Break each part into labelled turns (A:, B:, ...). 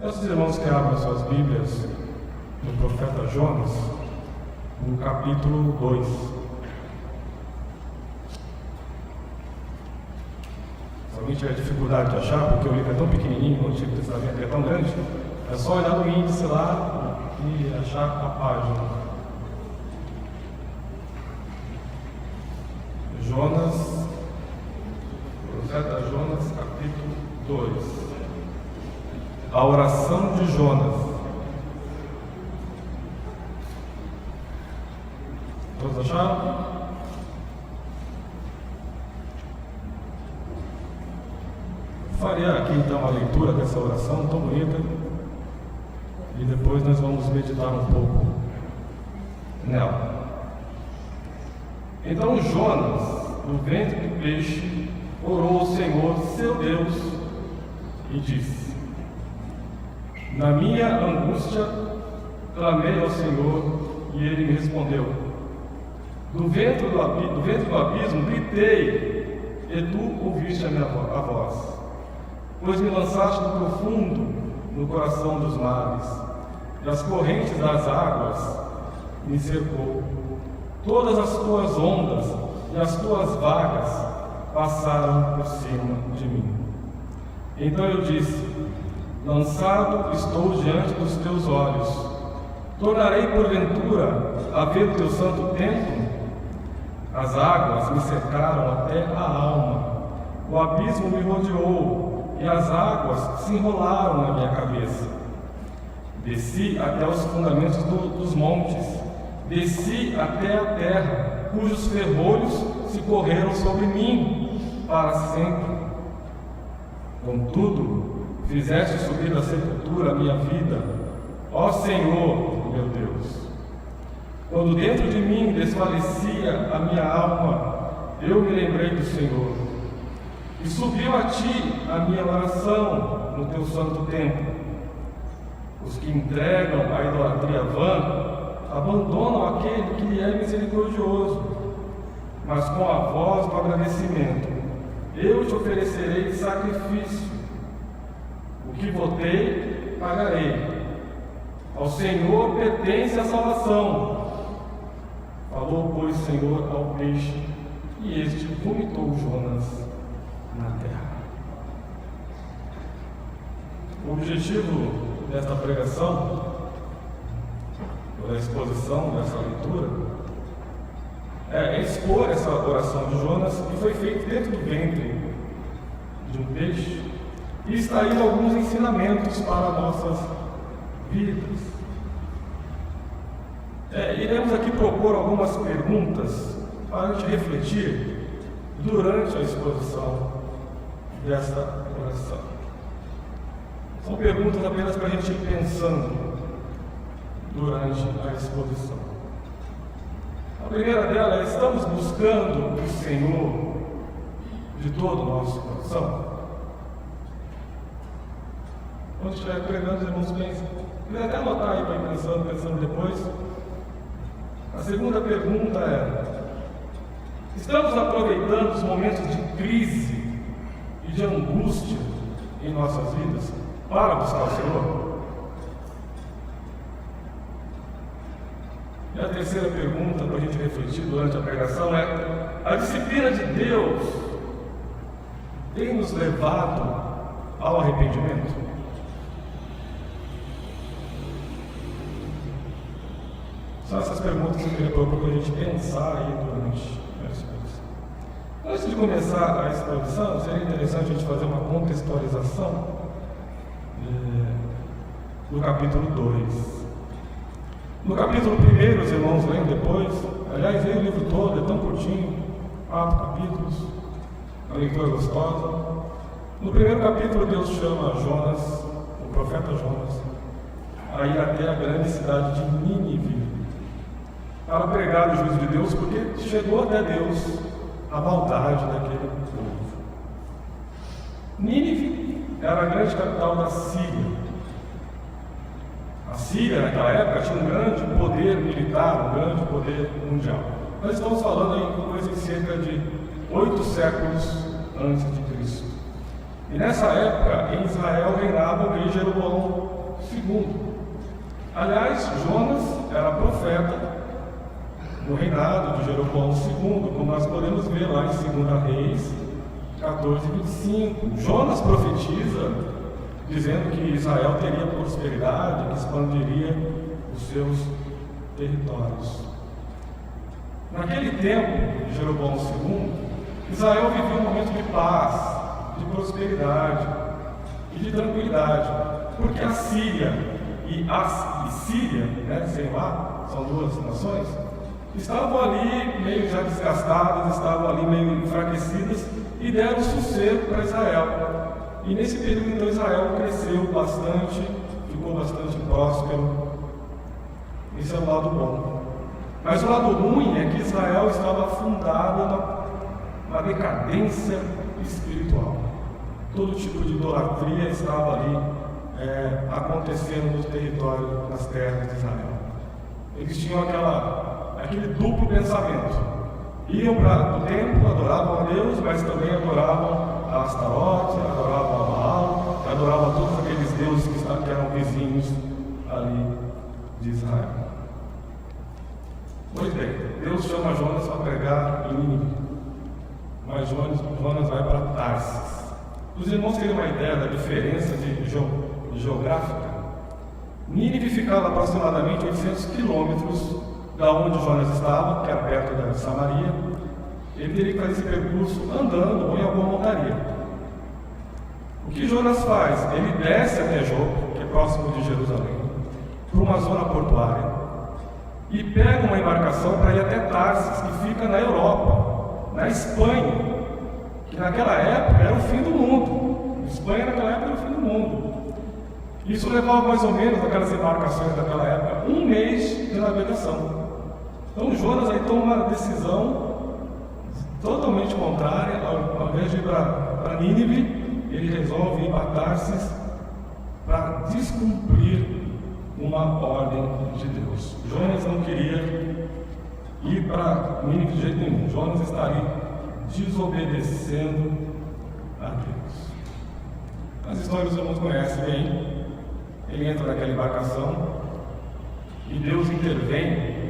A: Peço aos irmãos que abram suas Bíblias no profeta Jonas, no capítulo 2. Se alguém tiver dificuldade de achar, porque o livro é tão pequenininho, o Antigo Testamento é tão grande, é só olhar no índice lá e achar a página. Jonas, profeta Jonas, capítulo 2. A oração de Jonas. Todos acharam? Faria aqui então a leitura dessa oração tão bonita e depois nós vamos meditar um pouco nela. Então Jonas, do ventre do peixe, orou ao Senhor, seu Deus, e disse: na minha angústia, clamei ao Senhor, e Ele me respondeu. Do ventre do abismo, gritei, e tu ouviste a voz. Pois me lançaste do profundo, no coração dos mares, e as correntes das águas me cercou. Todas as tuas ondas e as tuas vagas passaram por cima de mim. Então eu disse: lançado estou diante dos teus olhos. Tornarei porventura a ver o teu santo templo? As águas me cercaram até a alma. O abismo me rodeou e as águas se enrolaram na minha cabeça. Desci até os fundamentos dos montes. Desci até a terra, cujos ferrolhos se correram sobre mim para sempre. Contudo, fizeste subir da sepultura a minha vida, ó Senhor, meu Deus. Quando dentro de mim desfalecia a minha alma, eu me lembrei do Senhor. E subiu a ti a minha oração no teu santo templo. Os que entregam a idolatria vã abandonam aquele que lhe é misericordioso. Mas com a voz do agradecimento, eu te oferecerei sacrifício. O que votei, pagarei. Ao Senhor pertence a salvação. Falou, pois, o Senhor ao peixe, e este vomitou Jonas na terra. O objetivo desta pregação, ou da exposição dessa leitura, é expor essa oração de Jonas, que foi feita dentro do ventre de um peixe, e extrair alguns ensinamentos para nossas vidas. Iremos aqui propor algumas perguntas para a gente refletir durante a exposição desta oração. São perguntas apenas para a gente ir pensando durante a exposição. A primeira dela é: estamos buscando o Senhor de todo o nosso coração? Quando estiver pregando, os irmãos pensam. Queria até anotar aí para ir pensando depois. A segunda pergunta é: estamos aproveitando os momentos de crise e de angústia em nossas vidas para buscar o Senhor? E a terceira pergunta para a gente refletir durante a pregação é: a disciplina de Deus tem nos levado ao arrependimento? São essas perguntas que eu queria propor para a gente pensar aí durante a exposição. Antes de começar a exposição, seria interessante a gente fazer uma contextualização do capítulo 2. No capítulo 1, os irmãos leem depois, aliás, leem o livro todo, é tão curtinho, 4 capítulos, a leitura gostosa. No primeiro capítulo, Deus chama Jonas, o profeta Jonas, a ir até a grande cidade de Nínive, para pregar o juízo de Deus, porque chegou até Deus a maldade daquele povo. Nínive era a grande capital da Síria. A Síria, naquela época, tinha um grande poder militar, um grande poder mundial. Nós estamos falando aí de coisa em cerca de 8 séculos antes de Cristo. E nessa época, em Israel, reinava o rei Jeroboão II. Aliás, Jonas era profeta no reinado de Jeroboão II, como nós podemos ver lá em 2 Reis 14:25. Jonas profetiza dizendo que Israel teria prosperidade, que expandiria os seus territórios. Naquele tempo de Jeroboão II, Israel vivia um momento de paz, de prosperidade e de tranquilidade, porque a Síria e Síria, sei lá, são duas nações, estavam ali meio já desgastadas, estavam ali meio enfraquecidas e deram sossego para Israel. E nesse período, então, Israel cresceu bastante, ficou bastante próspero. Esse é o lado bom. Mas o lado ruim é que Israel estava afundado na decadência espiritual. Todo tipo de idolatria estava ali acontecendo no território, nas terras de Israel. Eles tinham aquele duplo pensamento. Iam para o templo, adoravam a Deus, mas também adoravam a Astarote, adoravam a Baal, adoravam todos aqueles deuses que eram vizinhos ali de Israel. Pois bem, Deus chama Jonas para pregar em Nínive, mas Jonas vai para Tarsis. Os irmãos terem uma ideia da diferença geográfica, Nínive ficava aproximadamente 800 quilômetros da onde Jonas estava, que era perto da Samaria. Ele teria que fazer esse percurso andando ou em alguma montaria. O que Jonas faz? Ele desce até Jope, que é próximo de Jerusalém, para uma zona portuária, e pega uma embarcação para ir até Tarsis, que fica na Europa, na Espanha, que naquela época era o fim do mundo. A Espanha naquela época era o fim do mundo. Isso levava mais ou menos, aquelas embarcações daquela época, 1 mês de navegação. Então Jonas aí toma uma decisão totalmente contrária. Ao invés de ir para Nínive, ele resolve ir para Tarsis para descumprir uma ordem de Deus. Jonas não queria ir para Nínive de jeito nenhum. Jonas estaria desobedecendo a Deus. As histórias os irmãos conhecem bem. Ele entra naquela embarcação e Deus intervém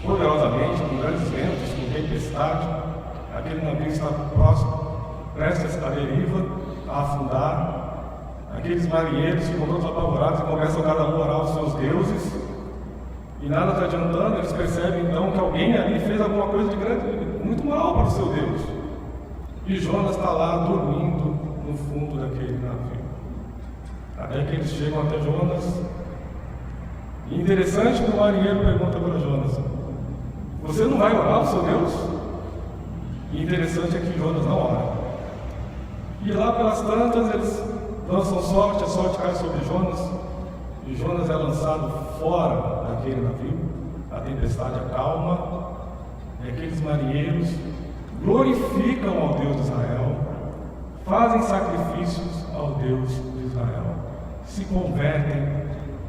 A: poderosamente, com grandes ventos, com tempestade. Aquele navio está próximo, prestes à deriva, a afundar. Aqueles marinheiros ficam todos apavorados e começam cada um a orar aos seus deuses. E nada está adiantando, eles percebem então que alguém ali fez alguma coisa de grande, muito mal para o seu Deus. E Jonas está lá dormindo no fundo daquele navio. Até que eles chegam até Jonas. E interessante que o marinheiro pergunta para Jonas: você não vai orar ao seu Deus? E interessante é que Jonas não ora. E lá pelas tantas eles lançam sorte, a sorte cai sobre Jonas. E Jonas é lançado fora daquele navio. A tempestade acalma. E aqueles marinheiros glorificam ao Deus de Israel, fazem sacrifícios ao Deus de Israel, se convertem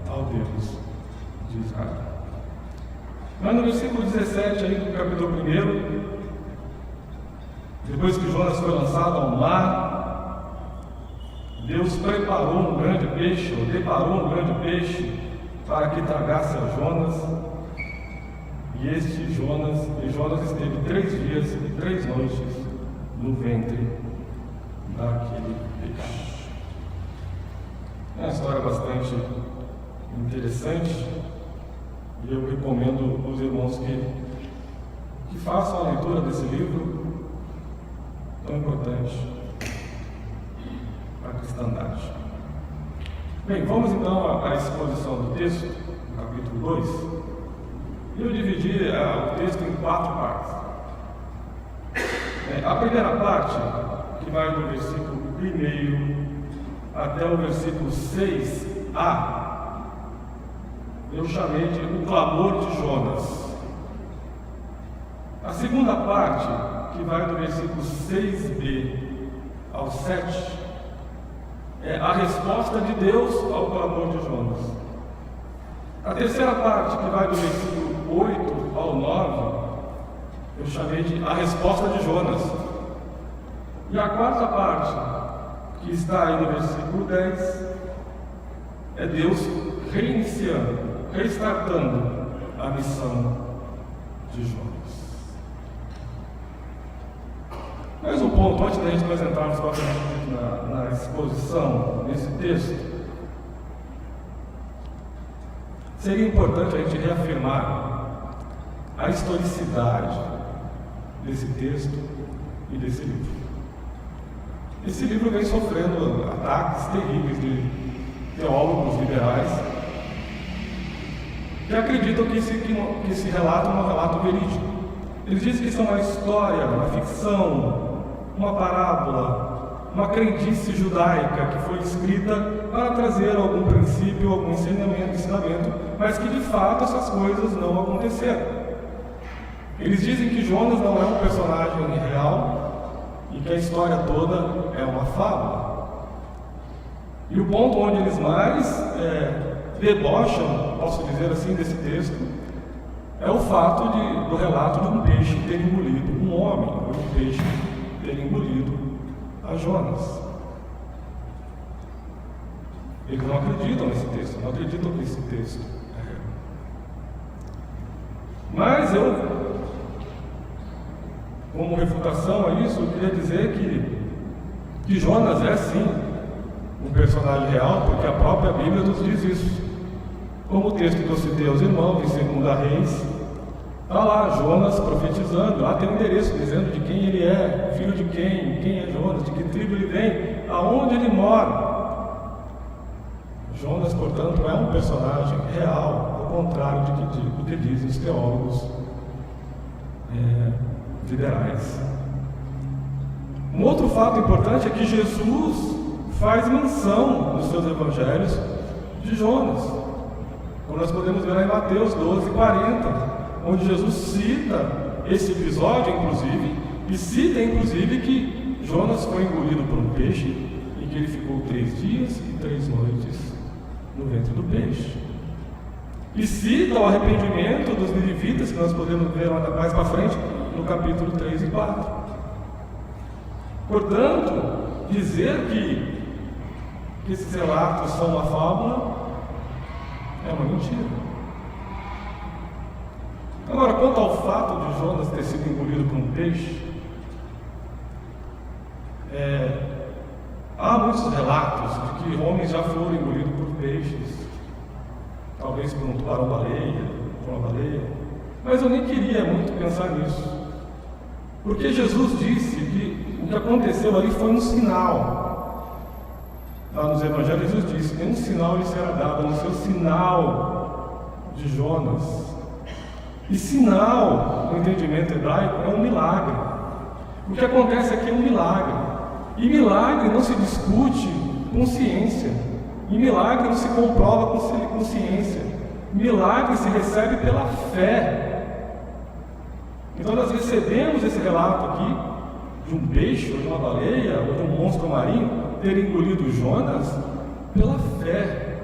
A: ao Deus de Israel. Mas no versículo 17 aí do capítulo 1, depois que Jonas foi lançado ao mar, Deus preparou um grande peixe, ou deparou um grande peixe para que tragasse a Jonas. E Jonas esteve 3 dias e 3 noites no ventre daquele peixe. É uma história bastante interessante e eu recomendo aos irmãos que façam a leitura desse livro tão importante para a cristandade. Bem, vamos então à exposição do texto, no capítulo 2. Eu dividi o texto em 4 partes. A primeira parte, que vai do versículo 1 até o versículo 6a, eu chamei de o clamor de Jonas. A segunda parte, que vai do versículo 6b ao 7, é a resposta de Deus ao clamor de Jonas. A terceira parte, que vai do versículo 8 ao 9, eu chamei de a resposta de Jonas. E a quarta parte, que está aí no versículo 10, é Deus reiniciando, restartando a missão de Jonas. Mas um ponto, antes da gente nós entrarmos na exposição desse texto, seria importante a gente reafirmar a historicidade desse texto e desse livro. Esse livro vem sofrendo ataques terríveis de teólogos liberais que acreditam que esse relato é um relato verídico. Eles dizem que isso é uma história, uma ficção, uma parábola, uma crendice judaica que foi escrita para trazer algum princípio, algum ensinamento, mas que de fato essas coisas não aconteceram. Eles dizem que Jonas não é um personagem real e que a história toda é uma fábula. E o ponto onde eles mais debocham, posso dizer assim, desse texto, é o fato do relato de um peixe ter engolido um homem, ou um peixe ter engolido a Jonas. Eles não acreditam nesse texto, não acreditam que esse texto é real. Mas como refutação a isso, eu queria dizer que Jonas é sim um personagem real, porque a própria Bíblia nos diz isso. Como o texto que eu citei aos irmãos, em 2 Reis, está lá Jonas profetizando, lá tem um endereço dizendo de quem ele é, filho de quem é Jonas, de que tribo ele vem, aonde ele mora. Jonas, portanto, é um personagem real, ao contrário do que dizem os teólogos liberais. Um outro fato importante é que Jesus faz menção nos seus evangelhos de Jonas, como nós podemos ver lá em Mateus 12:40, onde Jesus cita esse episódio, inclusive, e cita, inclusive, que Jonas foi engolido por um peixe e que ele ficou 3 dias e 3 noites no ventre do peixe. E cita o arrependimento dos ninivitas, que nós podemos ver lá mais para frente, no capítulo 3 e 4. Portanto, dizer que esses relatos são uma fábula é uma mentira. Agora, quanto ao fato de Jonas ter sido engolido por um peixe, há muitos relatos de que homens já foram engolidos por peixes, talvez por um tubarão-baleia, por uma baleia, mas eu nem queria muito pensar nisso, porque Jesus disse que o que aconteceu ali foi um sinal. Lá nos Evangelhos, Jesus disse: nenhum sinal lhe será dado, a não ser o sinal de Jonas. E sinal, no entendimento hebraico, é um milagre. O que acontece aqui é um milagre. E milagre não se discute com ciência. E milagre não se comprova com ciência. Milagre se recebe pela fé. Então nós recebemos esse relato aqui de um peixe, ou de uma baleia, ou de um monstro marinho ter engolido Jonas pela fé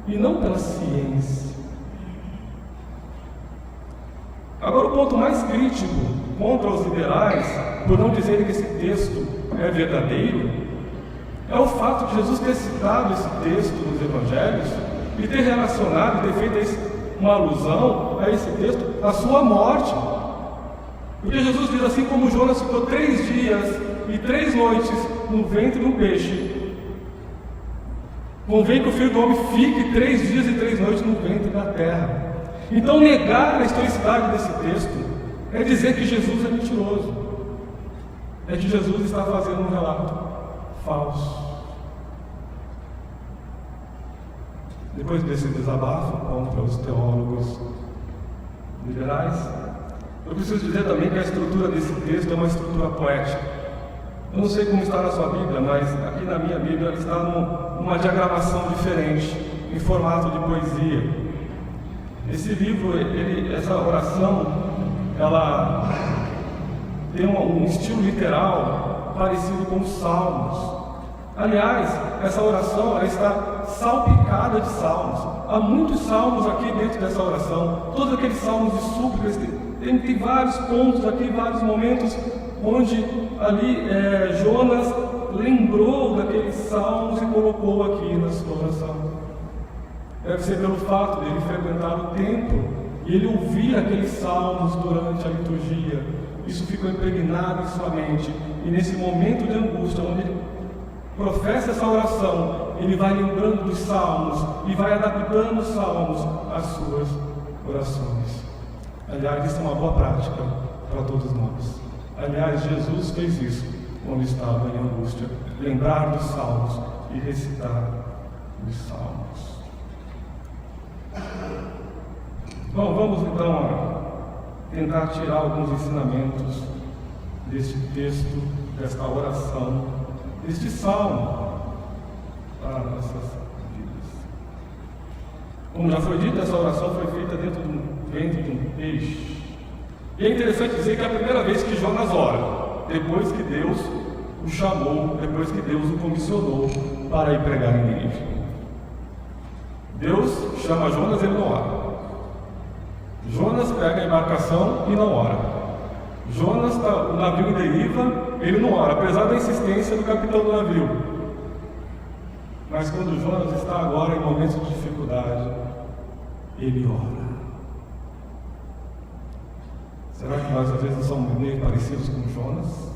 A: e não pela ciência. Agora, o ponto mais crítico contra os liberais, por não dizerem que esse texto é verdadeiro, é o fato de Jesus ter citado esse texto nos Evangelhos e ter relacionado, ter feito uma alusão a esse texto, à sua morte. Porque Jesus diz assim: como Jonas ficou 3 dias e 3 noites no ventre de um peixe, convém que o Filho do Homem fique 3 dias e 3 noites no ventre da terra. Então, negar a historicidade desse texto é dizer que Jesus é mentiroso, é que Jesus está fazendo um relato falso. Depois desse desabafo contra os teólogos liberais, eu preciso dizer também que a estrutura desse texto é uma estrutura poética. Eu não sei como está na sua Bíblia, mas aqui na minha Bíblia ela está numa diagramação diferente, em formato de poesia. Esse livro, essa oração, ela tem um estilo literal parecido com os Salmos. Aliás, essa oração ela está salpicada de salmos. Há muitos salmos aqui dentro dessa oração. Todos aqueles salmos de súplicas, tem vários pontos aqui, vários momentos onde ali Jonas lembrou daqueles salmos e colocou aqui na sua oração. Deve ser pelo fato de ele frequentar o templo e ele ouvir aqueles salmos durante a liturgia. Isso ficou impregnado em sua mente. E nesse momento de angústia, onde ele professa essa oração, ele vai lembrando dos salmos e vai adaptando os salmos às suas orações. Aliás, isso é uma boa prática para todos nós. Aliás, Jesus fez isso quando estava em angústia. Lembrar dos salmos e recitar os salmos. Bom, vamos então tentar tirar alguns ensinamentos deste texto, desta oração, deste salmo para nossas vidas. Como já foi dito, essa oração foi feita dentro de um peixe. E é interessante dizer que é a primeira vez que Jonas ora, depois que Deus o chamou, depois que Deus o comissionou para ir pregar em Nínive. Deus chama Jonas e ele não ora. Jonas pega a embarcação e não ora. Jonas está o navio em deriva, ele não ora, apesar da insistência do capitão do navio. Mas quando Jonas está agora em momentos de dificuldade, ele ora. Será que nós às vezes não somos meio parecidos com Jonas?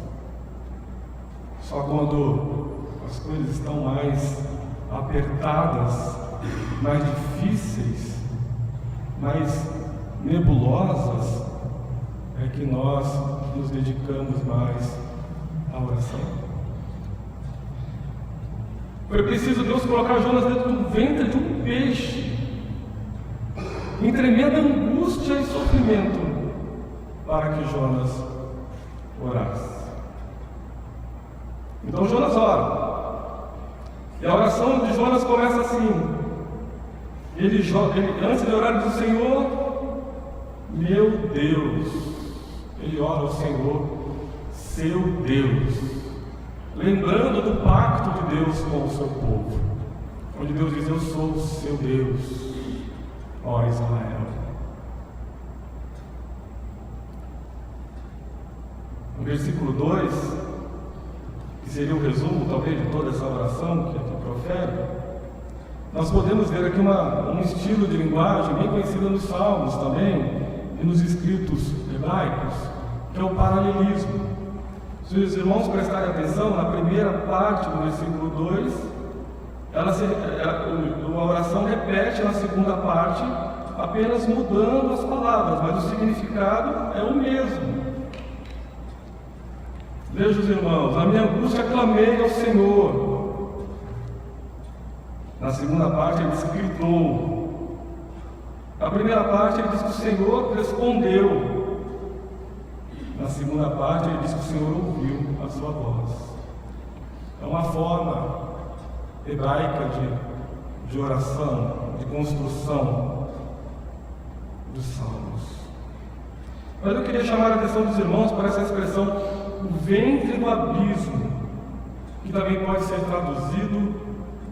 A: Só quando as coisas estão mais apertadas, mais difíceis, mais nebulosas, é que nós nos dedicamos mais à oração. Foi preciso Deus colocar Jonas dentro do ventre de um peixe, em tremenda angústia e sofrimento, para que Jonas orasse. Então Jonas ora. E a oração de Jonas começa assim. Ele antes de orar, diz: Senhor, meu Deus. Ele ora ao Senhor, seu Deus, lembrando do pacto de Deus com o seu povo, onde Deus diz: eu sou o seu Deus, ó Israel. No versículo 2, que seria o resumo talvez de toda essa oração que aqui profere, nós podemos ver aqui um estilo de linguagem bem conhecido nos Salmos também e nos escritos hebraicos, que é o paralelismo. Se os irmãos prestarem atenção, na primeira parte do versículo 2, a oração repete na segunda parte, apenas mudando as palavras, mas o significado é o mesmo. Veja os irmãos: na minha angústia clamei ao Senhor. Na segunda parte ele diz que gritou. Na primeira parte ele diz que o Senhor respondeu. Na segunda parte ele diz que o Senhor ouviu a sua voz. É uma forma hebraica de oração, de construção dos salmos. Mas eu queria chamar a atenção dos irmãos para essa expressão, o ventre do abismo, que também pode ser traduzido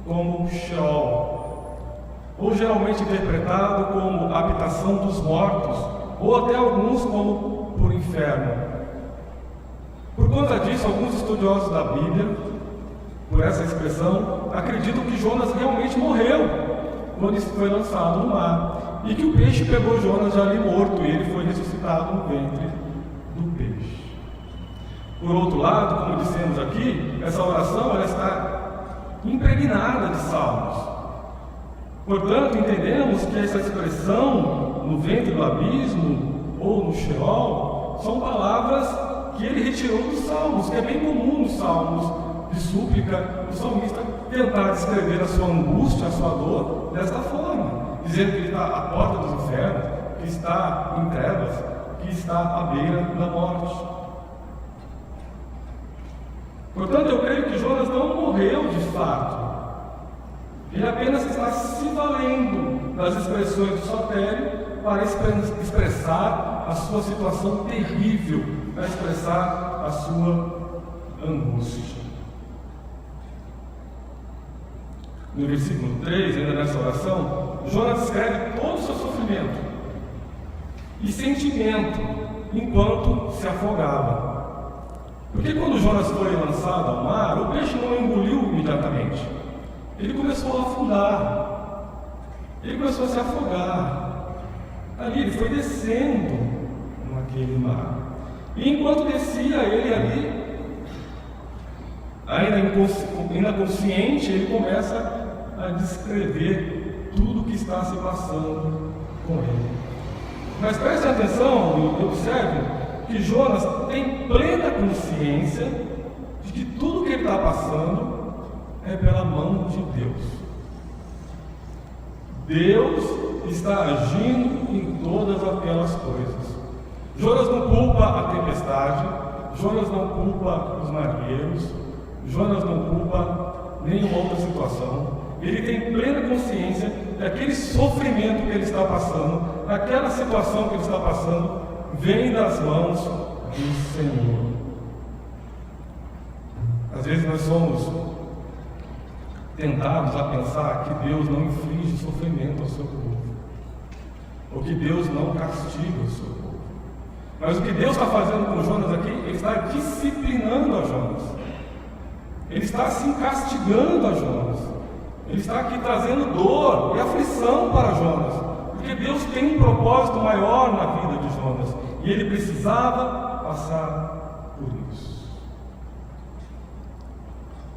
A: como Sheol, ou geralmente interpretado como habitação dos mortos, ou até alguns como por inferno. Por conta disso, alguns estudiosos da Bíblia, por essa expressão, acreditam que Jonas realmente morreu quando foi lançado no mar, e que o peixe pegou Jonas já ali morto e ele foi ressuscitado no ventre do peixe. Por outro lado, como dissemos aqui, essa oração ela está impregnada de salmos. Portanto, entendemos que essa expressão no ventre do abismo ou no Sheol são palavras que ele retirou dos salmos, que é bem comum nos salmos de súplica, o salmista tentar descrever a sua angústia, a sua dor desta forma, dizendo que ele está à porta dos infernos, que está em trevas, que está à beira da morte. Portanto, eu creio que Jonas não morreu de fato. Ele apenas está se valendo das expressões do saltério para expressar a sua situação terrível, para expressar a sua angústia. No versículo 3, ainda nessa oração, Jonas descreve todo o seu sofrimento e sentimento enquanto se afogava. Porque quando Jonas foi lançado ao mar, o peixe não o engoliu imediatamente. ele começou a afundar, ele começou a se afogar. Ali ele foi descendo naquele mar. E enquanto descia, ele ali, ainda consciente, ele começa a descrever tudo o que está se passando com ele. Mas prestem atenção e observem que Jonas tem plena consciência de que tudo que ele está passando é pela mão de Deus. Deus está agindo em todas aquelas coisas. Jonas não culpa a tempestade, Jonas não culpa os marinheiros, Jonas não culpa nenhuma outra situação. Ele tem plena consciência daquele sofrimento que ele está passando, aquela situação que ele está passando, vem das mãos do Senhor. Às vezes nós somos tentados a pensar que Deus não inflige sofrimento ao seu povo, ou que Deus não castiga o seu povo. Mas o que Deus está fazendo com Jonas aqui, Ele está disciplinando a Jonas. Ele está assim castigando a Jonas. Ele está aqui trazendo dor e aflição para Jonas, porque Deus tem um propósito maior na vida de Jonas, e ele precisava passar por isso.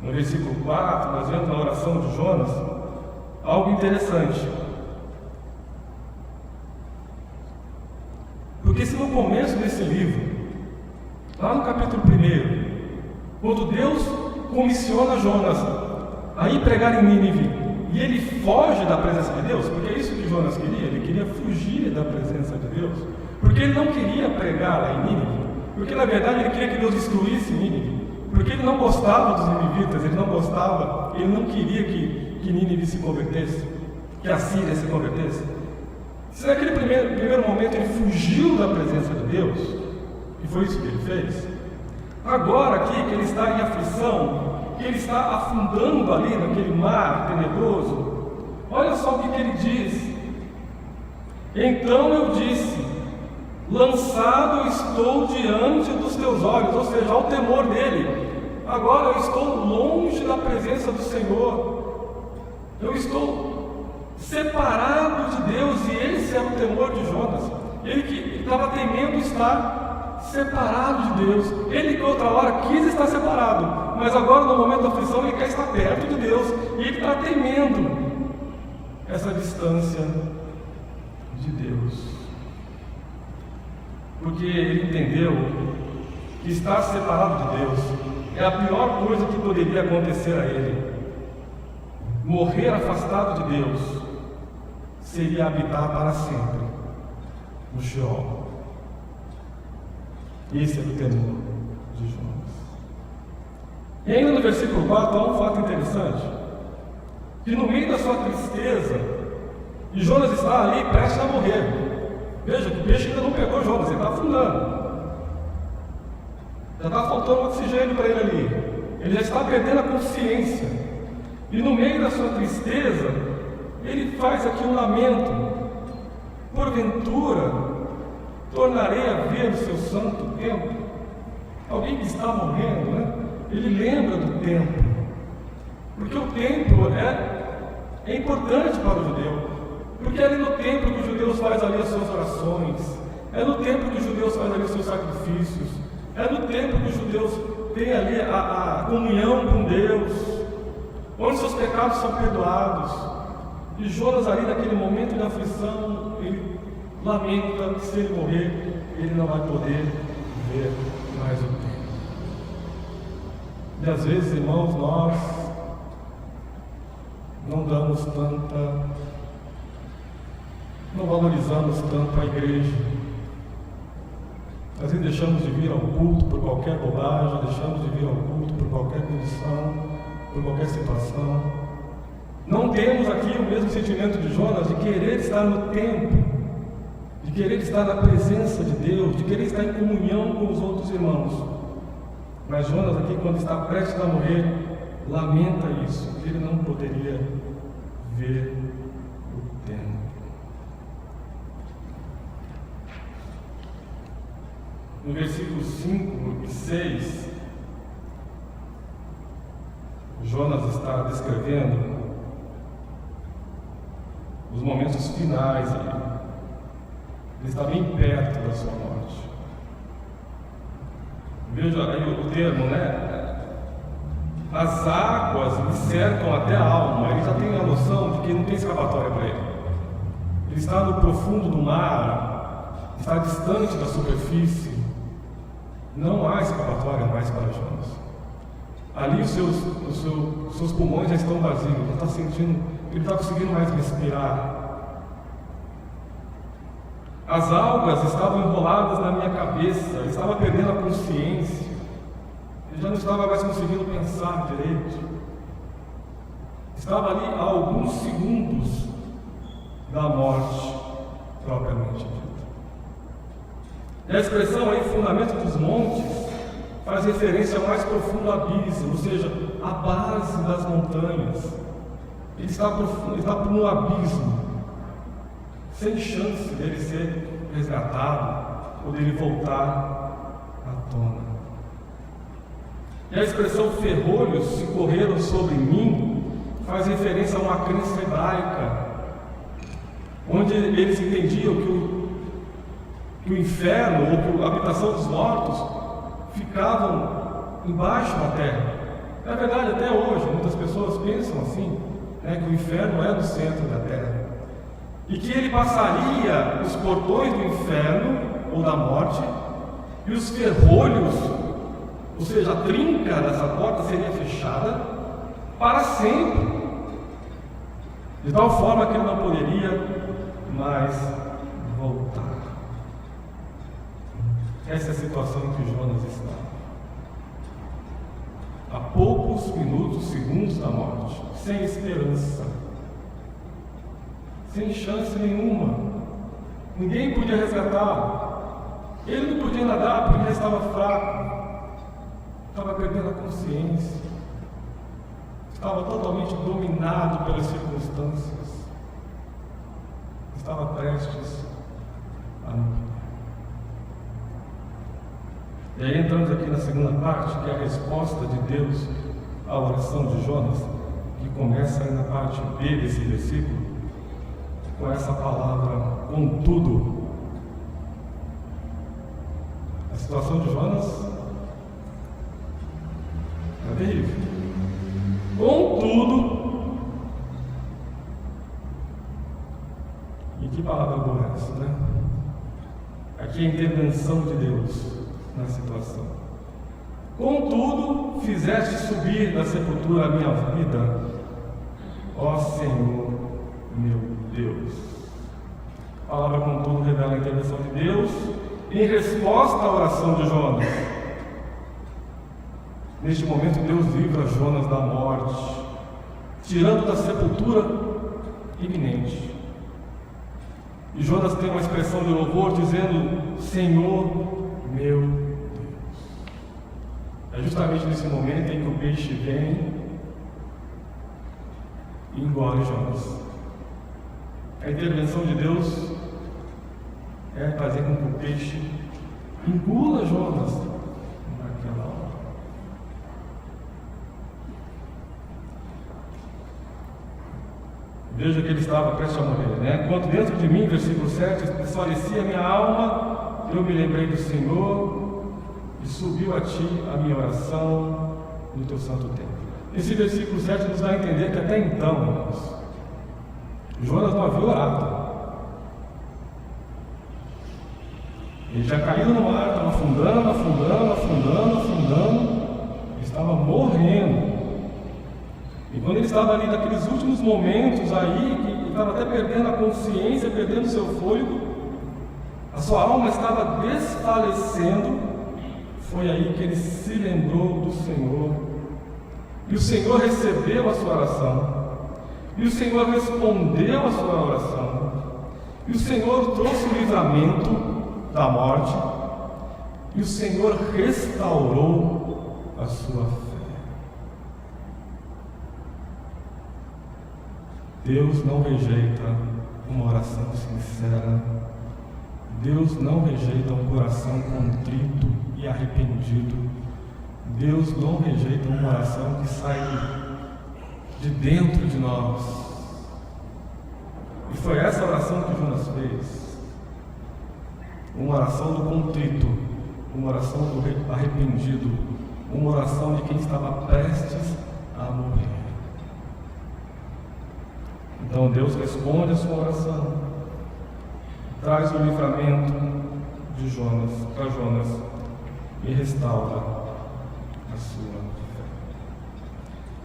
A: No versículo 4, nós vemos na oração de Jonas algo interessante. Porque se no começo desse livro, lá no capítulo 1, quando Deus comissiona Jonas a ir pregar em Nínive, e ele foge da presença de Deus, porque é isso que Jonas queria, ele queria fugir da presença de Deus, porque ele não queria pregar lá em Nínive, porque na verdade ele queria que Deus destruísse Nínive, porque ele não gostava dos ninivitas, ele não queria que Nínive se convertesse, que a Síria se convertesse. Se naquele primeiro momento ele fugiu da presença de Deus, e foi isso que ele fez, agora aqui que ele está em aflição, que ele está afundando ali naquele mar tenebroso, olha só o que ele diz. Então eu disse: lançado estou diante dos teus olhos, ou seja, ao temor dele. Agora eu estou longe da presença do Senhor, eu estou separado de Deus, e esse era o temor de Jonas. Ele que estava temendo estar separado de Deus. Ele que outra hora quis estar separado, mas agora no momento da aflição ele quer estar perto de Deus, e ele está temendo essa distância de Deus, porque ele entendeu que estar separado de Deus é a pior coisa que poderia acontecer a ele. Morrer afastado de Deus seria habitar para sempre no Sheol. Esse é o temor de Jonas. E ainda no versículo 4 há um fato interessante, que no meio da sua tristeza, e Jonas está ali prestes a morrer. Veja que o peixe ainda não pegou Jonas, ele está afundando. Já está faltando oxigênio para ele ali. Ele já está perdendo a consciência. E no meio da sua tristeza, ele faz aqui um lamento. Porventura, tornarei a ver o seu santo templo. Alguém que está morrendo, né? Ele lembra do templo, porque o templo é importante para o judeu, porque é ali no templo que os judeus fazem ali as suas orações, é no templo que os judeus fazem ali os seus sacrifícios, é no templo que os judeus têm ali a comunhão com Deus, onde seus pecados são perdoados. E Jonas ali naquele momento de aflição, ele lamenta que se ele morrer, ele não vai poder ver mais o templo. E às vezes, irmãos, nós não valorizamos tanto a igreja. Às vezes deixamos de vir ao culto por qualquer bobagem, deixamos de vir ao culto por qualquer condição, por qualquer situação. Não temos aqui o mesmo sentimento de Jonas de querer estar no templo, de querer estar na presença de Deus, de querer estar em comunhão com os outros irmãos. Mas Jonas aqui, quando está prestes a morrer, lamenta isso, que ele não poderia ver o templo. No versículo 5 e 6, Jonas está descrevendo os momentos finais ali. Ele está bem perto da sua morte. Veja aí o termo, né? As águas lhe cercam até a alma. Ele já tem a noção de que não tem escapatória para ele. Ele está no profundo do mar, está distante da superfície. Não há escapatória mais para Jonas. Ali os seus pulmões já estão vazios. Ele está sentindo, ele está conseguindo mais respirar. As algas estavam enroladas na minha cabeça. Ele estava perdendo a consciência. Ele já não estava mais conseguindo pensar direito. Estava ali a alguns segundos da morte propriamente dita. E a expressão aí, fundamento dos montes, faz referência ao mais profundo abismo, ou seja, a base das montanhas. Ele está no abismo, sem chance dele ser resgatado ou dele voltar à tona. E a expressão ferrolhos se correram sobre mim faz referência a uma crença hebraica, onde eles entendiam que o inferno, ou que a habitação dos mortos, ficavam embaixo da terra. Na verdade, até hoje, muitas pessoas pensam assim, né, que o inferno é no centro da terra. E que ele passaria os portões do inferno, ou da morte, e os ferrolhos, ou seja, a trinca dessa porta seria fechada para sempre, de tal forma que ele não poderia mais voltar. Essa é a situação em que Jonas estava. A poucos minutos, segundos da morte, sem esperança, sem chance nenhuma. Ninguém podia resgatá-lo. Ele não podia nadar porque já estava fraco, estava perdendo a consciência, estava totalmente dominado pelas circunstâncias, estava prestes a morrer. E aí entramos aqui na segunda parte, que é a resposta de Deus à oração de Jonas, que começa aí na parte B desse versículo, com essa palavra contudo. A situação de Jonas é terrível. Contudo, e que palavra boa essa, né? Aqui a intervenção de Deus na situação. Contudo, fizeste subir da sepultura a minha vida, ó Senhor meu Deus. A palavra contudo revela a intervenção de Deus em resposta à oração de Jonas. Neste momento, Deus livra Jonas da morte, tirando da sepultura iminente. E Jonas tem uma expressão de louvor dizendo: Senhor meu Deus. É justamente nesse momento em que o peixe vem e engole Jonas. A intervenção de Deus é fazer com que o peixe engula Jonas naquela hora. Veja que ele estava prestes a morrer, né? Enquanto dentro de mim, versículo 7, desfalecia a minha alma, eu me lembrei do Senhor e subiu a ti a minha oração no teu santo templo. Esse versículo 7 nos dá a entender que até então, irmãos, Jonas não havia orado. Ele tinha caído no mar, estava afundando, ele estava morrendo. E quando ele estava ali naqueles últimos momentos aí, que ele estava até perdendo a consciência, perdendo o seu fôlego, a sua alma estava desfalecendo, foi aí que ele se lembrou do Senhor. E o Senhor recebeu a sua oração. E o Senhor respondeu a sua oração. E o Senhor trouxe o livramento da morte. E o Senhor restaurou a sua fé. Deus não rejeita uma oração sincera. Deus não rejeita um coração contrito e arrependido. Deus não rejeita uma oração que sai de dentro de nós e foi essa oração que Jonas fez. Uma oração do contrito, uma oração do arrependido, uma oração de quem estava prestes a morrer. Então Deus responde a sua oração, traz o livramento de Jonas para Jonas e restaura a sua fé.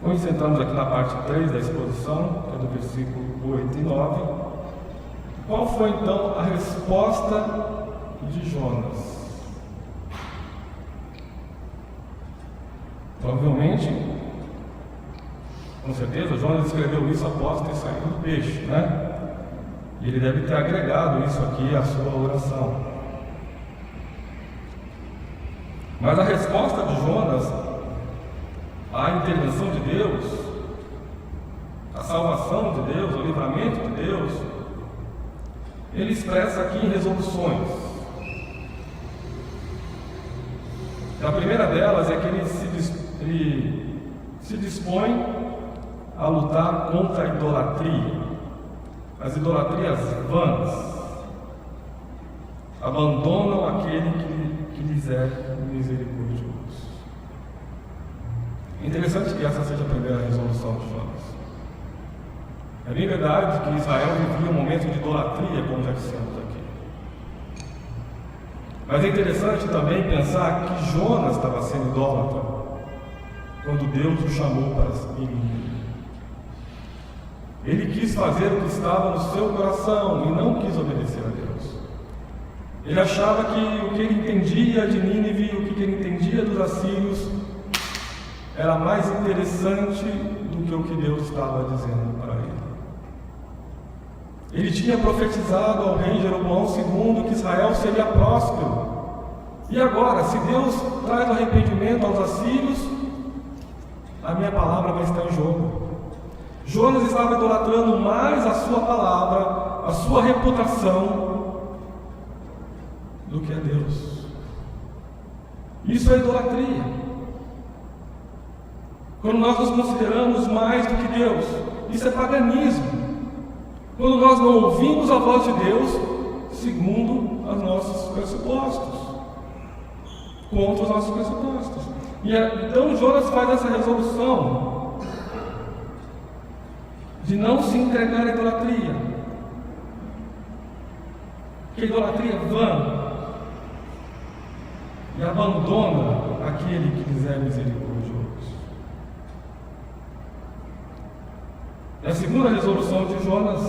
A: Nós entramos aqui na parte 3 da exposição, que é do versículo 8 e 9. Qual foi então a resposta de Jonas? Provavelmente, com certeza, Jonas escreveu isso após ter saído do peixe, né? E ele deve ter agregado isso aqui à sua oração. Mas a resposta de Jonas à intervenção de Deus, à salvação de Deus, ao livramento de Deus, ele expressa aqui em resoluções. A primeira delas é que ele se dispõe a lutar contra a idolatria, as idolatrias vãs. Abandonam aquele que lhes é misericordioso. É interessante que essa seja a primeira resolução de Jonas. É bem verdade que Israel vivia um momento de idolatria, como já dissemos aqui. Mas é interessante também pensar que Jonas estava sendo idólatra quando Deus o chamou para ir. Ele quis fazer o que estava no seu coração e não quis obedecer a Deus. Ele achava que o que ele entendia de Nínive, o que ele entendia dos assírios, era mais interessante do que o que Deus estava dizendo para ele. Ele tinha profetizado ao rei Jeroboão II que Israel seria próspero. E agora, se Deus traz o arrependimento aos assírios, a minha palavra vai estar em jogo. Jonas estava idolatrando mais a sua palavra, a sua reputação, do que a Deus. Isso é idolatria. Quando nós nos consideramos mais do que Deus, isso é paganismo. Quando nós não ouvimos a voz de Deus segundo os nossos pressupostos, contra os nossos pressupostos. Então Jonas faz essa resolução de não se entregar à idolatria, que a idolatria é vã, e abandona aquele que lhes é misericordioso. E a segunda resolução de Jonas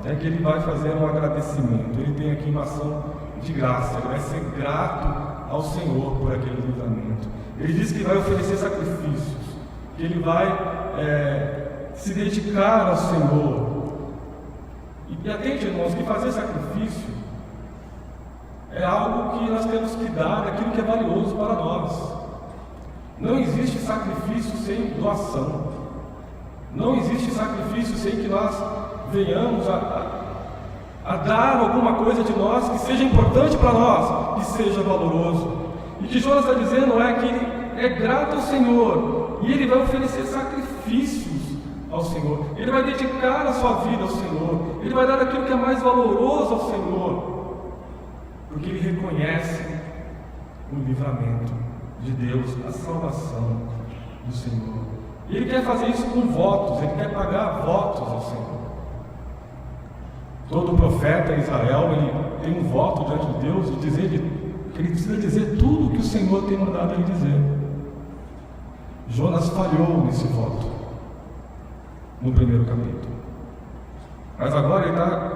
A: é que ele vai fazer um agradecimento. Ele tem aqui uma ação de graça, ele vai ser grato ao Senhor por aquele livramento. Ele diz que vai oferecer sacrifícios, que ele vai se dedicar ao Senhor. E atente, irmãos, que fazer sacrifício é algo que nós temos que dar daquilo que é valioso para nós. Não existe sacrifício sem doação. Não existe sacrifício sem que nós venhamos a dar alguma coisa de nós que seja importante para nós, que seja valoroso. E o que Jonas está dizendo é que ele é grato ao Senhor e ele vai oferecer sacrifícios ao Senhor. Ele vai dedicar a sua vida ao Senhor. Ele vai dar aquilo que é mais valoroso ao Senhor, porque ele reconhece o livramento de Deus, a salvação do Senhor. E ele quer fazer isso com votos, ele quer pagar votos ao Senhor. Todo profeta em Israel, ele tem um voto diante de Deus de dizer que ele precisa dizer tudo o que o Senhor tem mandado ele dizer. Jonas falhou nesse voto no primeiro capítulo. Mas agora ele está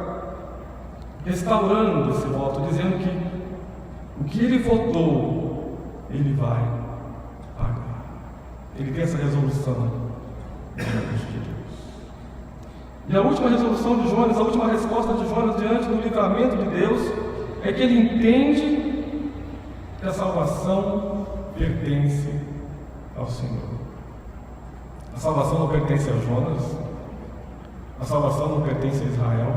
A: restaurando esse voto, dizendo que o que ele votou, ele vai pagar. Ele tem essa resolução diante de Deus. E a última resolução de Jonas, a última resposta de Jonas diante do livramento de Deus, é que ele entende que a salvação pertence ao Senhor. A salvação não pertence a Jonas, a salvação não pertence a Israel.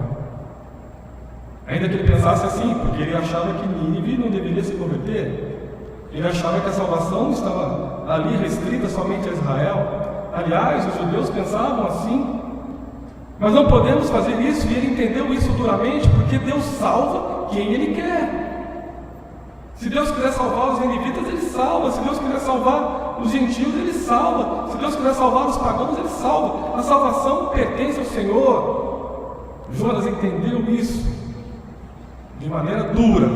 A: Ainda que ele pensasse assim, porque ele achava que Nínive não deveria se converter. Ele achava que a salvação estava ali restrita somente a Israel. Aliás, os judeus pensavam assim. Mas não podemos fazer isso, e ele entendeu isso duramente, porque Deus salva quem Ele quer. Se Deus quiser salvar os ninivitas, Ele salva. Se Deus quiser salvar os gentios, Ele salva. Se Deus quiser salvar os pagãos, Ele salva. A salvação pertence ao Senhor. Jonas entendeu isso de maneira dura.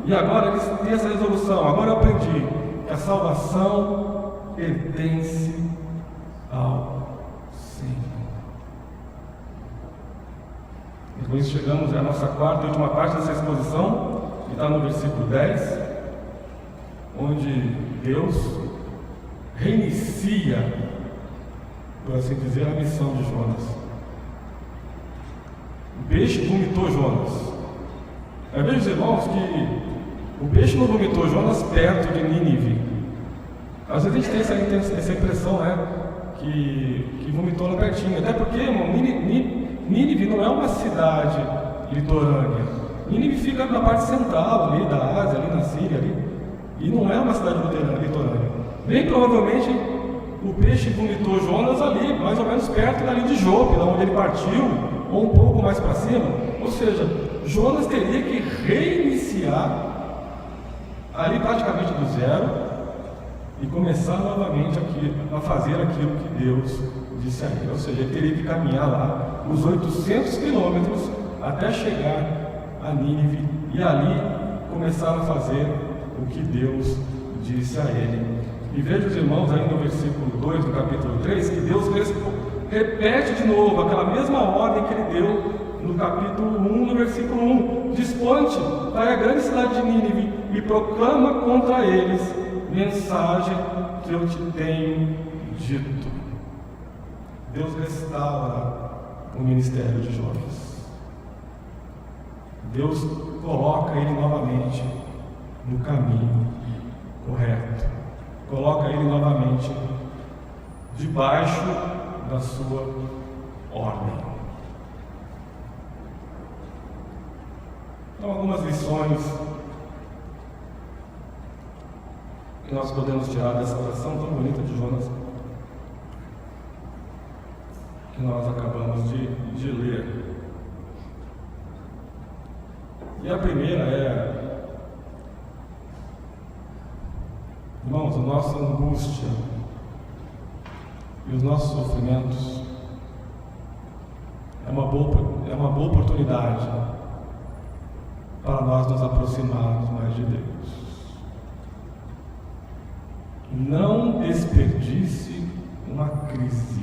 A: E agora ele tem essa resolução. Agora eu aprendi que a salvação pertence ao Senhor. E com isso chegamos à nossa quarta e última parte dessa exposição, que está no versículo 10, onde Deus reinicia, por assim dizer, a missão de Jonas. O peixe vomitou Jonas. Veja, irmãos, que o peixe não vomitou Jonas perto de Nínive. Às vezes a gente tem essa impressão, né? Que vomitou lá pertinho. Até porque, irmão, Nínive não é uma cidade litorânea. Nínive fica na parte central ali da Ásia, ali na Síria, ali. E não é uma cidade litorânea. Bem provavelmente o peixe vomitou Jonas ali, mais ou menos perto dali de Jope, da onde ele partiu, ou um pouco mais para cima. Ou seja, Jonas teria que reiniciar ali praticamente do zero e começar novamente a fazer aquilo que Deus disse a ele. Ou seja, ele teria que caminhar lá os 800 quilômetros até chegar a Nínive e ali começar a fazer o que Deus disse a ele. E veja os irmãos aí no versículo 2 do capítulo 3, que Deus repete de novo aquela mesma ordem que ele deu no capítulo 1, no versículo 1. Dispõe-te, vai à grande cidade de Nínive e proclama contra eles mensagem que eu te tenho dito. Deus restaura o ministério de Jonas. Deus coloca ele novamente no caminho correto. Coloca ele novamente debaixo da sua ordem. Então, algumas lições que nós podemos tirar dessa oração tão bonita de Jonas, que nós acabamos de ler. E a primeira é, irmãos, a nossa angústia e os nossos sofrimentos é uma boa oportunidade para nós nos aproximarmos mais de Deus. Não desperdice uma crise.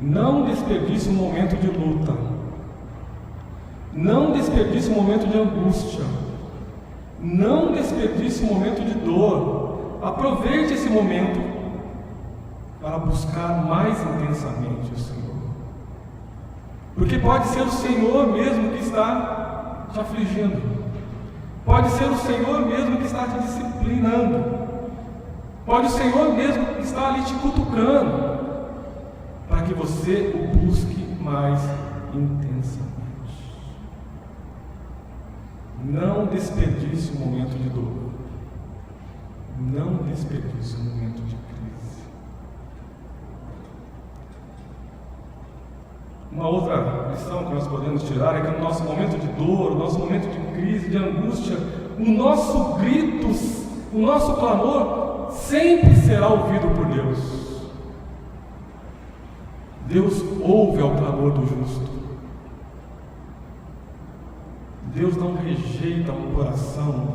A: Não desperdice um momento de luta. Não desperdice um momento de angústia. Não desperdice um momento de dor. Aproveite esse momento para buscar mais intensamente o Senhor. Porque pode ser o Senhor mesmo que está te afligindo. Pode ser o Senhor mesmo que está te disciplinando. Pode ser o Senhor mesmo que está ali te cutucando, para que você o busque mais intensamente. Não desperdice um momento de dor. Não desperdice um momento de crise. Uma outra lição que nós podemos tirar é que no nosso momento de dor, no nosso momento de crise, de angústia, o nosso grito, o nosso clamor sempre será ouvido por Deus. Deus ouve ao clamor do justo. Deus não rejeita um coração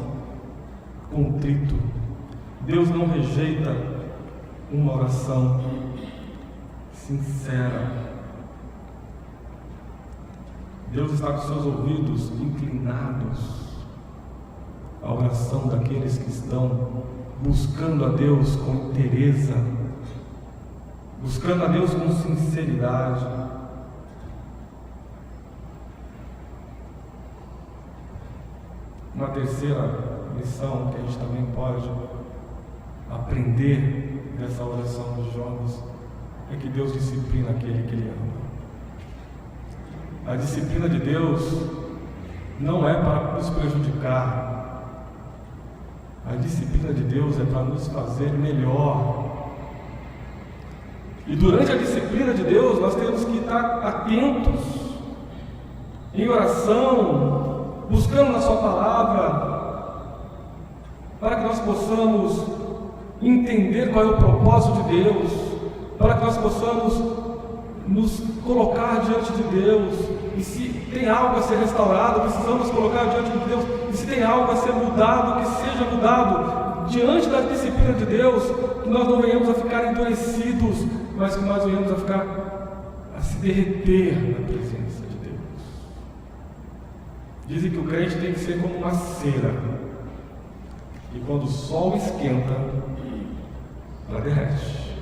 A: contrito. Deus não rejeita uma oração sincera. Deus está com seus ouvidos inclinados à oração daqueles que estão buscando a Deus com inteireza, buscando a Deus com sinceridade. Uma terceira lição que a gente também pode aprender dessa oração de Jonas é que Deus disciplina aquele que Ele ama. A disciplina de Deus não é para nos prejudicar. A disciplina de Deus é para nos fazer melhor. E durante a disciplina de Deus, nós temos que estar atentos, em oração, buscando na Sua palavra, para que nós possamos entender qual é o propósito de Deus, para que nós possamos nos colocar diante de Deus. E se tem algo a ser restaurado, precisamos colocar diante de Deus. E se tem algo a ser mudado, que seja mudado diante da disciplina de Deus, que nós não venhamos a ficar endurecidos, mas que nós venhamos a se derreter na presença de Deus. Dizem que o crente tem que ser como uma cera, e quando o sol esquenta, ela derrete.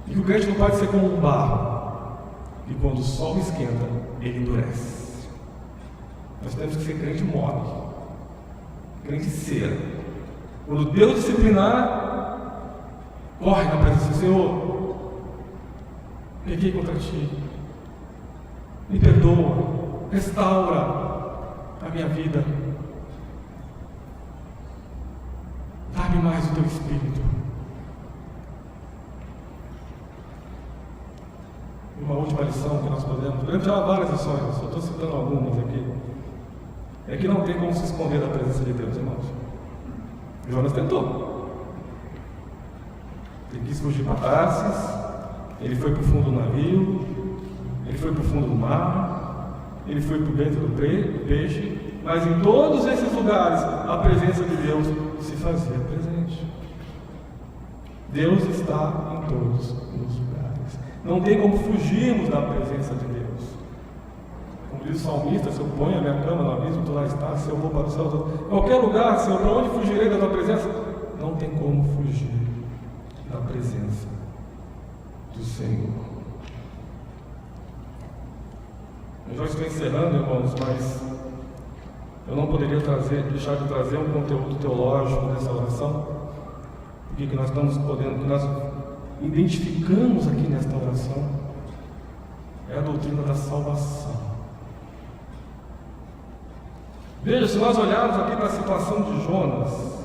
A: E que o crente não pode ser como um barro, e quando o sol esquenta, ele endurece. Nós temos que ser crente mole, crente cera. Quando Deus disciplinar, corre na presença do Senhor. Peguei contra ti, me perdoa, restaura a minha vida, dá-me mais o teu Espírito. Uma última lição que nós podemos tirar várias lições, só estou citando algumas aqui, é que não tem como se esconder da presença de Deus, irmãos. Jonas tentou. Ele quis fugir para Tarsis, ele foi para o fundo do navio, ele foi para o fundo do mar, ele foi para o ventre do peixe, mas em todos esses lugares a presença de Deus se fazia presente. Deus está em todos os lugares. Não tem como fugirmos da presença de Deus. Como diz o salmista, se eu ponho a minha cama no abismo, tu lá estás. Se eu vou para o céu, qualquer lugar, Senhor, para onde fugirei da tua presença? Não tem como fugir da presença do Senhor. Eu já estou encerrando, irmãos, mas eu não poderia deixar de trazer um conteúdo teológico dessa oração, porque que nós estamos podendo, que nós identificamos aqui nesta oração é a doutrina da salvação. Veja, se nós olharmos aqui para a situação de Jonas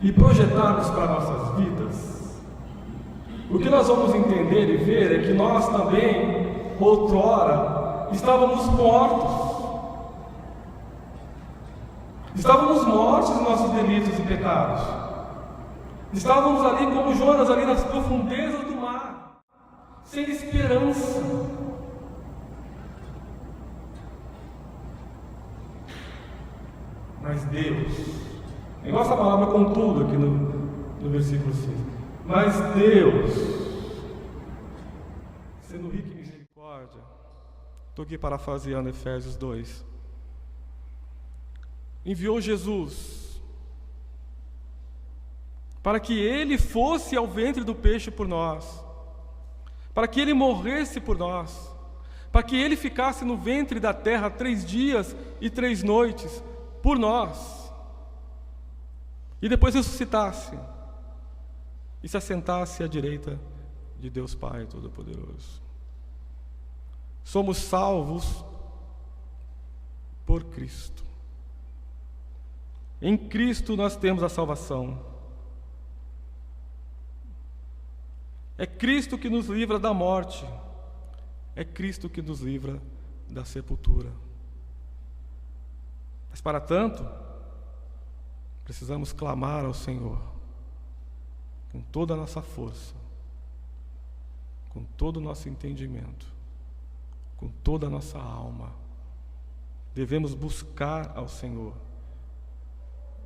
A: e projetarmos para nossas vidas, o que nós vamos entender e ver é que nós também, outrora, estávamos mortos. Estávamos mortos em nossos delitos e pecados. Estávamos ali como Jonas, ali nas profundezas do mar, sem esperança. Mas Deus, em nossa palavra contudo aqui no versículo 6, mas Deus, sendo rico em misericórdia, estou aqui parafraseando Efésios 2, enviou Jesus para que Ele fosse ao ventre do peixe por nós, para que Ele morresse por nós, para que Ele ficasse no ventre da terra 3 dias e 3 noites por nós, e depois ressuscitasse e se assentasse à direita de Deus Pai Todo-Poderoso. Somos salvos por Cristo. Em Cristo nós temos a salvação. É Cristo que nos livra da morte. É Cristo que nos livra da sepultura. Mas para tanto, precisamos clamar ao Senhor com toda a nossa força, com todo o nosso entendimento, com toda a nossa alma. Devemos buscar ao Senhor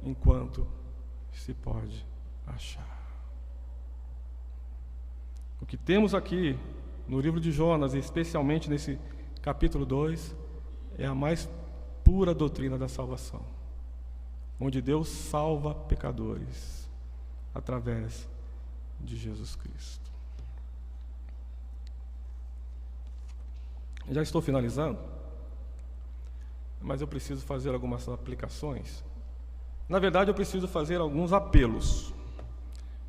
A: enquanto se pode achar. O que temos aqui no livro de Jonas, e especialmente nesse capítulo 2, é a mais pura doutrina da salvação, onde Deus salva pecadores através de Jesus Cristo. Já estou finalizando, mas eu preciso fazer algumas aplicações. Na verdade, eu preciso fazer alguns apelos.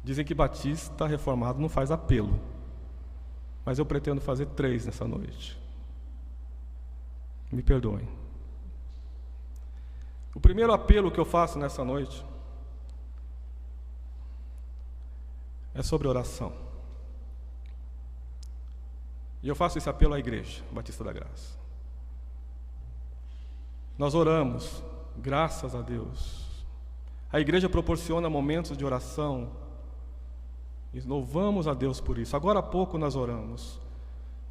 A: Dizem que batista reformado não faz apelo, mas eu pretendo fazer 3 nessa noite. Me perdoem. O primeiro apelo que eu faço nessa noite é sobre oração. E eu faço esse apelo à Igreja Batista da Graça. Nós oramos, graças a Deus. A igreja proporciona momentos de oração e louvamos a Deus por isso. Agora há pouco nós oramos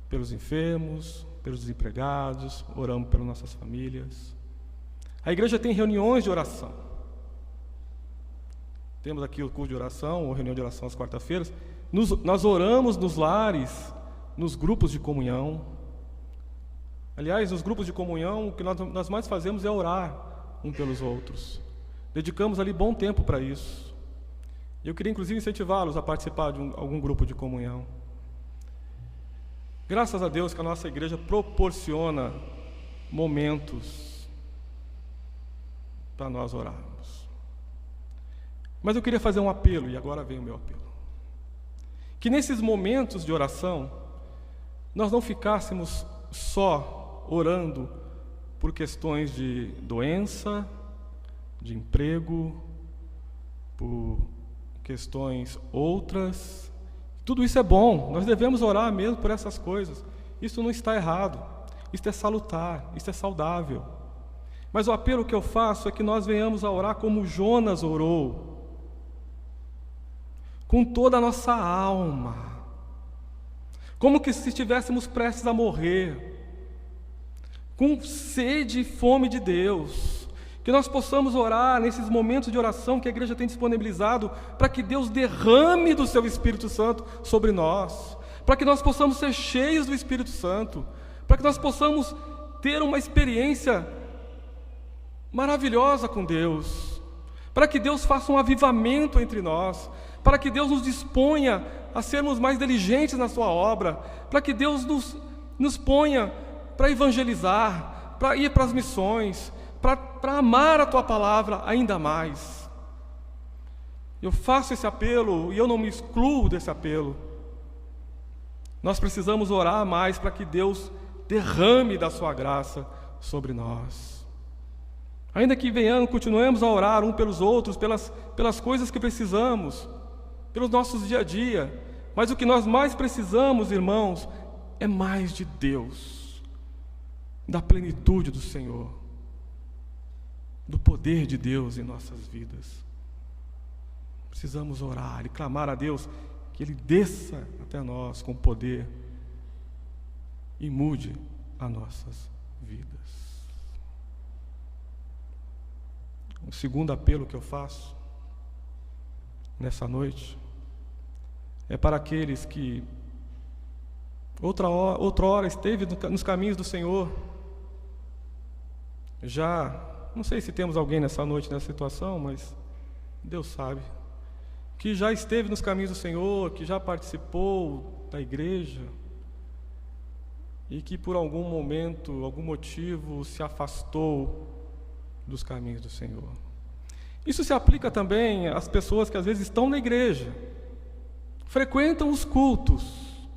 A: pelos enfermos, pelos desempregados, oramos pelas nossas famílias. A igreja tem reuniões de oração. Temos aqui o curso de oração, ou reunião de oração às quarta-feiras. Nós oramos nos lares, nos grupos de comunhão. Aliás, nos grupos de comunhão, o que nós mais fazemos é orar um pelos outros. Dedicamos ali bom tempo para isso. E eu queria, inclusive, incentivá-los a participar de algum grupo de comunhão. Graças a Deus que a nossa igreja proporciona momentos para nós orarmos. Mas eu queria fazer um apelo, e agora vem o meu apelo. Que nesses momentos de oração, nós não ficássemos só orando por questões de doença, de emprego, por questões outras. Tudo isso é bom, nós devemos orar mesmo por essas coisas. Isso não está errado, isso é salutar, isso é saudável. Mas o apelo que eu faço é que nós venhamos a orar como Jonas orou, com toda a nossa alma, como que se estivéssemos prestes a morrer, com sede e fome de Deus, que nós possamos orar nesses momentos de oração que a igreja tem disponibilizado, para que Deus derrame do seu Espírito Santo sobre nós, para que nós possamos ser cheios do Espírito Santo, para que nós possamos ter uma experiência maravilhosa com Deus, para que Deus faça um avivamento entre nós, para que Deus nos disponha a sermos mais diligentes na sua obra, para que Deus nos ponha para evangelizar, para ir para as missões, para amar a Tua palavra ainda mais. Eu faço esse apelo e eu não me excluo desse apelo. Nós precisamos orar mais para que Deus derrame da Sua graça sobre nós. Ainda que continuemos a orar um pelos outros, pelas coisas que precisamos, pelos nossos dia a dia, mas o que nós mais precisamos, irmãos, é mais de Deus, da plenitude do Senhor, do poder de Deus em nossas vidas. Precisamos orar e clamar a Deus que Ele desça até nós com poder e mude as nossas vidas. O segundo apelo que eu faço nessa noite é para aqueles que outrora esteve nos caminhos do Senhor. Não sei se temos alguém nessa noite nessa situação, mas Deus sabe, que já esteve nos caminhos do Senhor, que já participou da igreja e que por algum momento, algum motivo se afastou dos caminhos do Senhor. Isso se aplica também às pessoas que às vezes estão na igreja, frequentam os cultos,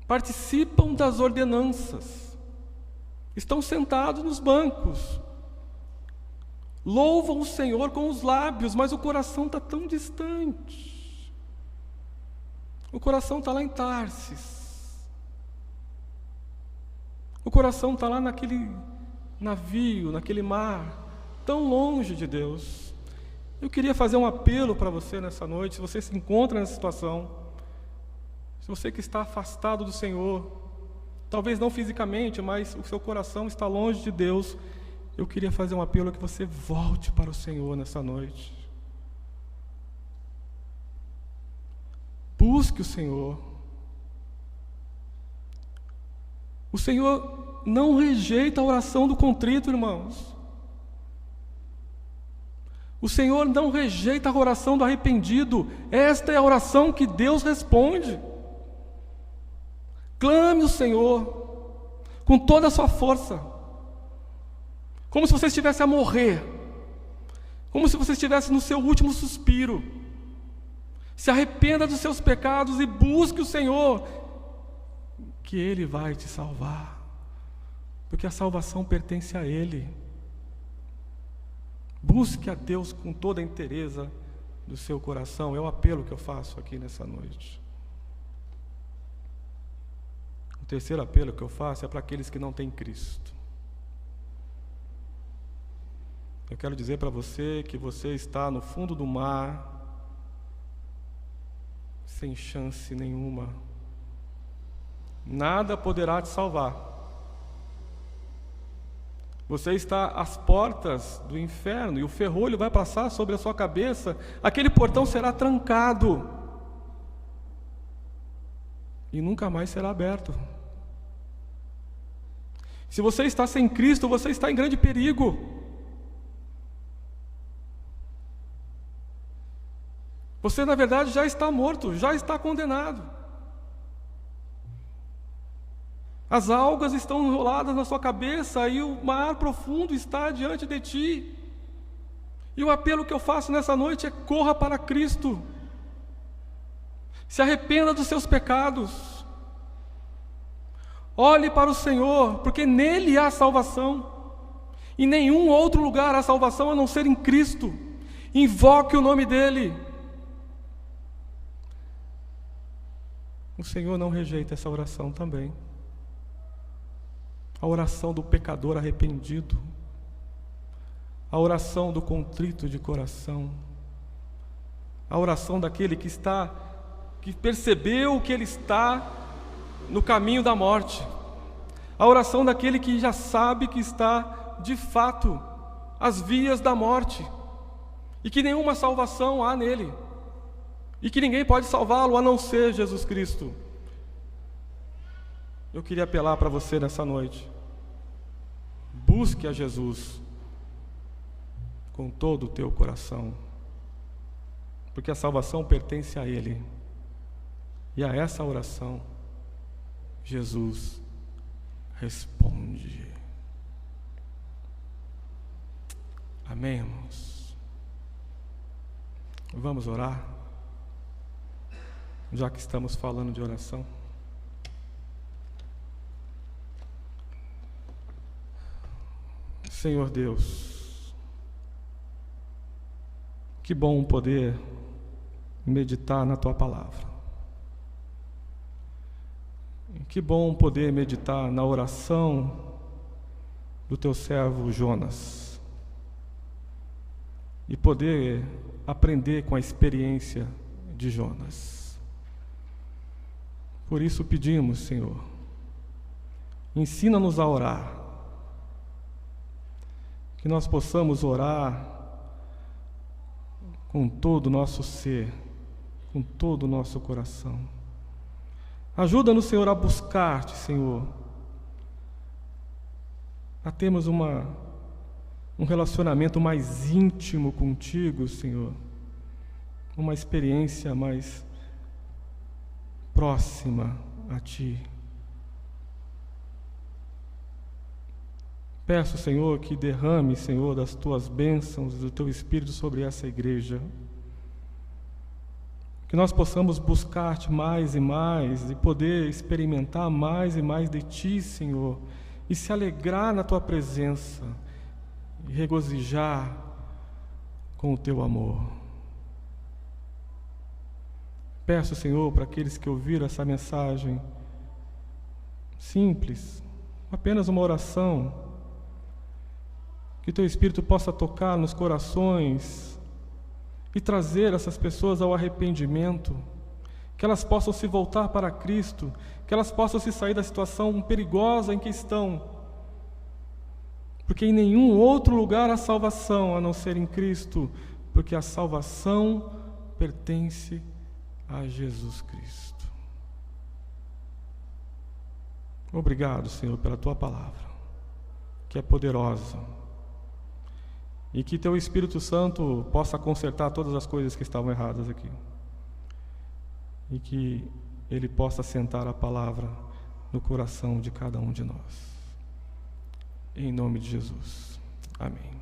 A: participam das ordenanças, estão sentados nos bancos, louvam o Senhor com os lábios, mas o coração está tão distante. O coração está lá em Tarsis. O coração está lá naquele navio, naquele mar, tão longe de Deus. Eu queria fazer um apelo para você nessa noite, se você se encontra nessa situação, se você que está afastado do Senhor, talvez não fisicamente, mas o seu coração está longe de Deus, eu queria fazer um apelo que você volte para o Senhor nessa noite. Busque o Senhor. O Senhor não rejeita a oração do contrito, irmãos. O Senhor não rejeita a oração do arrependido. Esta é a oração que Deus responde. Clame o Senhor com toda a sua força, como se você estivesse a morrer, como se você estivesse no seu último suspiro. Se arrependa dos seus pecados e busque o Senhor, que Ele vai te salvar, porque a salvação pertence a Ele. Busque a Deus com toda a inteireza do seu coração. É o apelo que eu faço aqui nessa noite. terceiro apelo que eu faço é para aqueles que não têm Cristo. Eu quero dizer para você que você está no fundo do mar, sem chance nenhuma. Nada poderá te salvar. Você está às portas do inferno e o ferrolho vai passar sobre a sua cabeça. Aquele portão será trancado e nunca mais será aberto. Se você está sem Cristo, você está em grande perigo. Você, na verdade, já está morto, já está condenado. As algas estão enroladas na sua cabeça e o mar profundo está diante de ti. E o apelo que eu faço nessa noite é: corra para Cristo. Se arrependa dos seus pecados. Olhe para o Senhor, porque nele há salvação. Em nenhum outro lugar há salvação a não ser em Cristo. Invoque o nome dele. O Senhor não rejeita essa oração também. A oração do pecador arrependido, a oração do contrito de coração, a oração daquele que percebeu que ele está no caminho da morte, a oração daquele que já sabe que está, de fato, às vias da morte, e que nenhuma salvação há nele, e que ninguém pode salvá-lo a não ser Jesus Cristo. Eu queria apelar para você nessa noite: busque a Jesus com todo o teu coração, porque a salvação pertence a Ele, e a essa oração Jesus responde. Amém, irmãos? Vamos orar, já que estamos falando de oração. Senhor Deus, que bom poder meditar na Tua Palavra. Que bom poder meditar na oração do Teu servo Jonas e poder aprender com a experiência de Jonas. Por isso pedimos, Senhor, ensina-nos a orar, que nós possamos orar com todo o nosso ser, com todo o nosso coração. Ajuda-nos, Senhor, a buscar-te, Senhor, a termos um relacionamento mais íntimo contigo, Senhor, uma experiência mais próxima a Ti. Peço, Senhor, que derrame, Senhor, das Tuas bênçãos, do Teu Espírito sobre essa igreja. Que nós possamos buscar-te mais e mais e poder experimentar mais e mais de Ti, Senhor, e se alegrar na Tua presença e regozijar com o Teu amor. Peço, Senhor, para aqueles que ouviram essa mensagem simples, apenas uma oração, que Teu Espírito possa tocar nos corações e trazer essas pessoas ao arrependimento, que elas possam se voltar para Cristo, que elas possam se sair da situação perigosa em que estão, porque em nenhum outro lugar há salvação a não ser em Cristo, porque a salvação pertence a Jesus Cristo. Obrigado, Senhor, pela Tua Palavra, que é poderosa, e que Teu Espírito Santo possa consertar todas as coisas que estavam erradas aqui, e que Ele possa assentar a palavra no coração de cada um de nós. Em nome de Jesus. Amém.